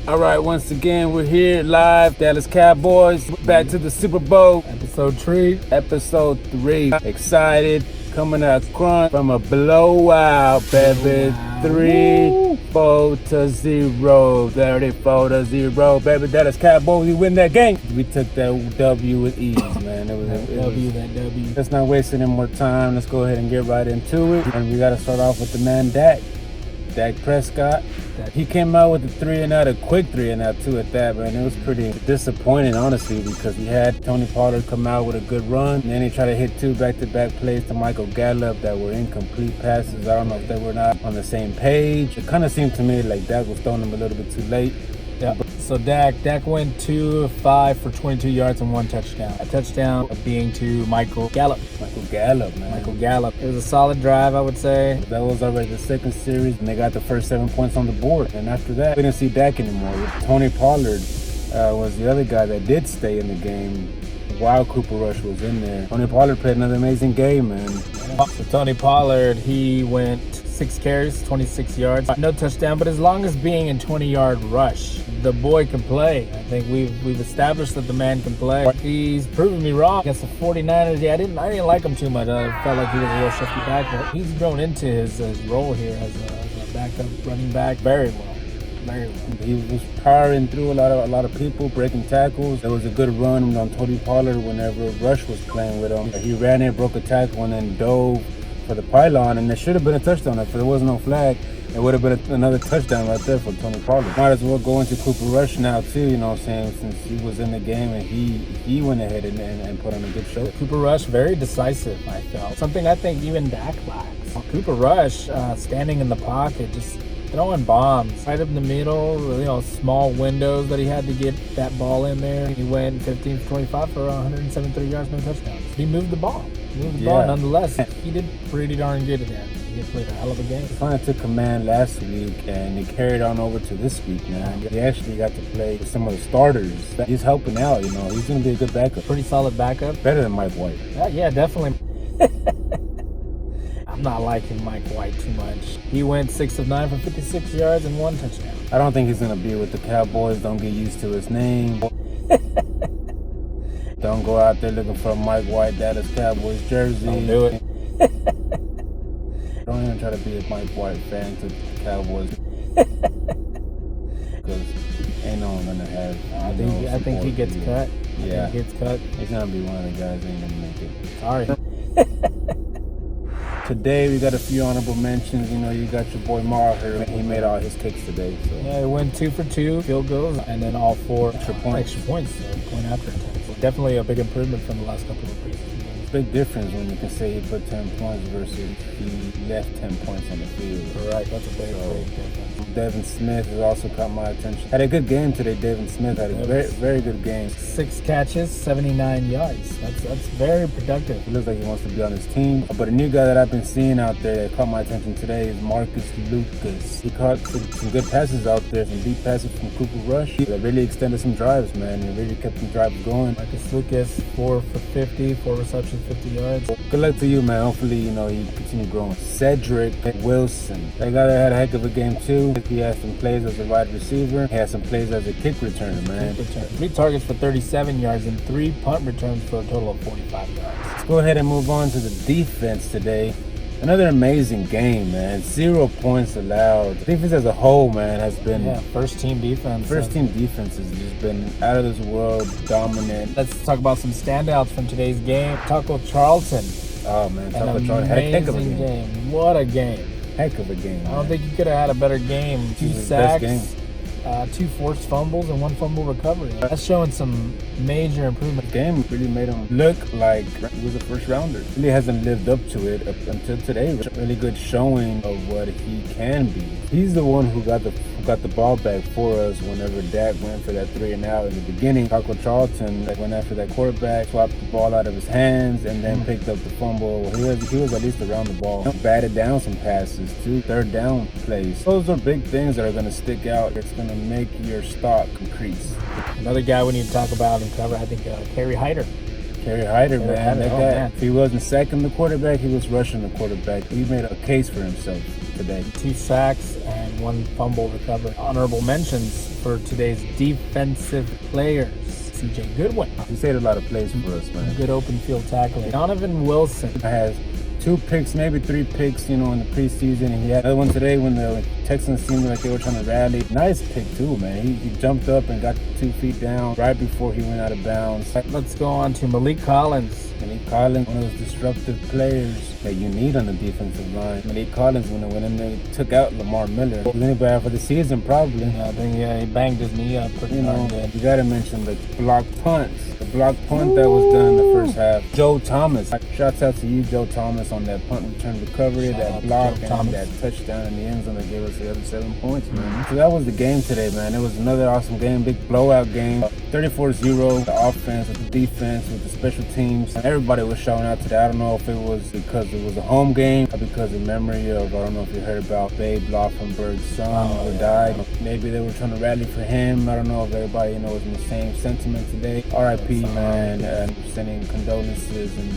All right, once again, we're here live, Dallas Cowboys, back to the Super Bowl. Episode 3. Episode 3. Excited, coming out crunch from a blowout, baby. 34-0. 34-0, baby. Dallas Cowboys, we win that game. We took that W with ease, man. That W. Let's not waste any more time. Let's go ahead and get right into it. And we got to start off with the man, Dak Prescott. He came out with a 3-and-out, a quick 3-and-out too at that, man. It was pretty disappointing, honestly, because he had Tony Pollard come out with a good run, and then he tried to hit 2 back-to-back plays to Michael Gallup that were incomplete passes. I don't know if they were not on the same page. It kind of seemed to me like Dak was throwing them a little bit too late. Yeah. So Dak went 2 of 5 for 22 yards and 1 touchdown. A touchdown being to Michael Gallup. Michael Gallup, man. Michael Gallup. It was a solid drive, I would say. That was already the second series, and they got the first 7 points on the board. And after that, we didn't see Dak anymore. Tony Pollard was the other guy that did stay in the game while Cooper Rush was in there. Tony Pollard played another amazing game, man. So Tony Pollard, he went 6 carries, 26 yards. No touchdown, but as long as being in 20-yard rush, the boy can play. I think we've established that the man can play. He's proven me wrong against the 49ers. Yeah, I didn't like him too much. I felt like he was a real shifty back, but he's grown into his role here as a backup running back very well. He was powering through a lot of people, breaking tackles. There was a good run on Tony Pollard whenever Rush was playing with him. He ran in, broke a tackle, and then dove for the pylon, and there should have been a touchdown. If there was no flag, it would have been another touchdown right there for Tony Pollard. Might as well go into Cooper Rush now too, you know what I'm saying, since he was in the game and he went ahead and put on a good show. Cooper Rush, very decisive, I felt. Something I think even Dak lacks. Cooper Rush, standing in the pocket, just throwing bombs right up in the middle, small windows that he had to get that ball in there. He went 15 for 25 for 173 yards, no touchdowns. He moved the ball. Ball nonetheless. He did pretty darn good at that. He played a hell of a game. He finally took command last week, and he carried on over to this week, man. He actually got to play with some of the starters. He's helping out, He's going to be a good backup. Pretty solid backup. Better than Mike White. Yeah, definitely. I'm not liking Mike White too much. He went 6 of 9 for 56 yards and 1 touchdown. I don't think he's going to be with the Cowboys. Don't get used to his name. Don't go out there looking for a Mike White Dallas Cowboys jersey. Don't do it. Don't even try to be a Mike White fan to the Cowboys. Because ain't no one gonna have. I think he gets cut. Yeah, he gets cut. He's gonna be one of the guys that ain't gonna make it. Sorry. Today we got a few honorable mentions. You got your boy Maher. He made all his kicks today. So. Yeah, he went 2 for 2 field goals and then all 4 extra points. So point after attempt. So definitely a big improvement from the last couple of preseason games. Big difference when you can say he put 10 points versus he left 10 points on the field. Right, that's a big difference. Devin Smith has also caught my attention. Had a good game today. Devin Smith had a very, very good game. 6 catches, 79 yards. That's very productive. He looks like he wants to be on his team. But a new guy that I've been seeing out there that caught my attention today is Marcus Lucas. He caught some good passes out there, some deep passes from Cooper Rush that really extended some drives, man. It really kept some drives going. Marcus Lucas, 4 for 50, 4 receptions, 50 yards. Good luck to you, man. Hopefully, you continue growing. Cedric Wilson. That guy had a heck of a game, too. He had some plays as a wide receiver. He had some plays as a kick returner, man. 3 targets for 37 yards and 3 punt returns for a total of 45 yards. Let's go ahead and move on to the defense today. Another amazing game, man. 0 points allowed. The defense as a whole, man, has been... first team defense. First team defense has just been out of this world, dominant. Let's talk about some standouts from today's game. Taco Charlton. Oh, man. Taco Charlton had a heck of a game. What a game. Heck of a game, I don't think you could have had a better game. 2 sacks, 2 forced fumbles, and 1 fumble recovery. That's showing some major improvement. The game really made him look like he was a first rounder. Really hasn't lived up to it up until today. Really good showing of what he can be. He's the one who got the ball back for us whenever Dak went for that 3-and-out in the beginning. Taco Charlton went after that quarterback, swapped the ball out of his hands, and then picked up the fumble. He was at least around the ball. Batted down some passes too. 3rd down plays. Those are big things that are going to stick out. It's going to make your stock increase. Another guy we need to talk about and cover, I think, Kerry Hyder. Kerry Hyder, man. If he wasn't sacking the quarterback, he was rushing the quarterback. He made a case for himself today. 2 sacks and and 1 fumble recovered. Honorable mentions for today's defensive players. C.J. Goodwin. He saved a lot of plays for us, man. Good open field tackling. Donovan Wilson has 2 picks, maybe 3 picks, in the preseason. And he had another one today when the Texans seemed like they were trying to rally. Nice pick too, man. He jumped up and got 2 feet down right before he went out of bounds. Let's go on to Malik Collins. Malik Collins, one of those disruptive players that you need on the defensive line. Malik Collins, when they took out Lamar Miller, was anybody for the season probably. I think he banged his knee up pretty good. You gotta mention the block punts. The block punt that was done in the first half. Joe Thomas. Shouts out to you, Joe Thomas, on that punt return recovery, that block, and that touchdown in the end zone that gave us the other 7 points, man. So that was the game today, man. It was another awesome game, big blowout game. 34-0, the offense with the defense, with the special teams. Everybody was showing out today. I don't know if it was because it was a home game or because in memory of, I don't know if you heard about Babe Laufenberg's son who died. Maybe they were trying to rally for him. I don't know if everybody, was in the same sentiment today. R.I.P. man, and sending condolences and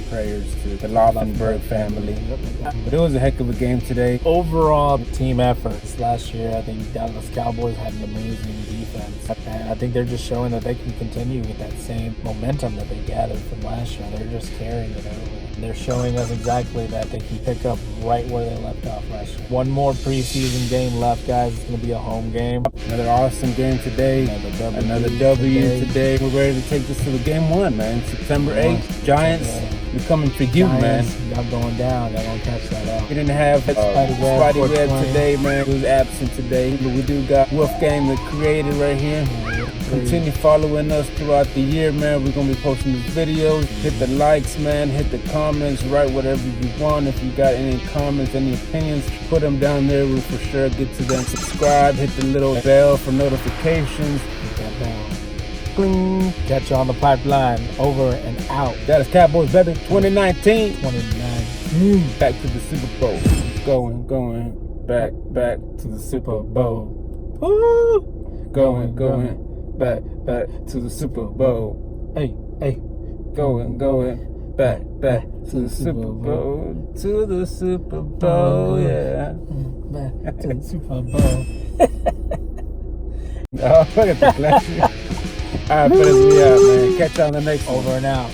prayers to the Laufenberg family. But it was a heck of a game today. Overall team efforts. Last year, I think Dallas Cowboys had an amazing defense. And I think they're just showing that they can continue with that same momentum that they gathered from last year. They're just carrying it over. They're showing us exactly that they can pick up right where they left off last year. 1 more preseason game left, guys. It's going to be a home game. Another awesome game today. Another W today. We're ready to take this to the game 1, man. September 8th. Giants, we're coming for you, man. Y'all going down. Y'all going to catch that out. We didn't have Spidey Webb today, man. He was absent today. But we do got Wolfgang the Creator right here. Continue following us throughout the year, man. We're going to be posting these videos. Hit the likes, man. Hit the comments. Write whatever you want. If you got any comments, any opinions, put them down there. We'll for sure get to them. Subscribe. Hit the little bell for notifications. Hit that bell. Bling. Catch you on the pipeline. Over and out. Dallas Cowboys, baby. 2019. 2019. Back to the Super Bowl. Going. Back to the Super Bowl. Woo! Going. Back to the Super Bowl. Hey. Going. Back to the Super Bowl. To the Super Bowl, yeah. Back to the Super Bowl. Oh, look at the flash. All right, put us out, man. Catch you on the next one. Over and out.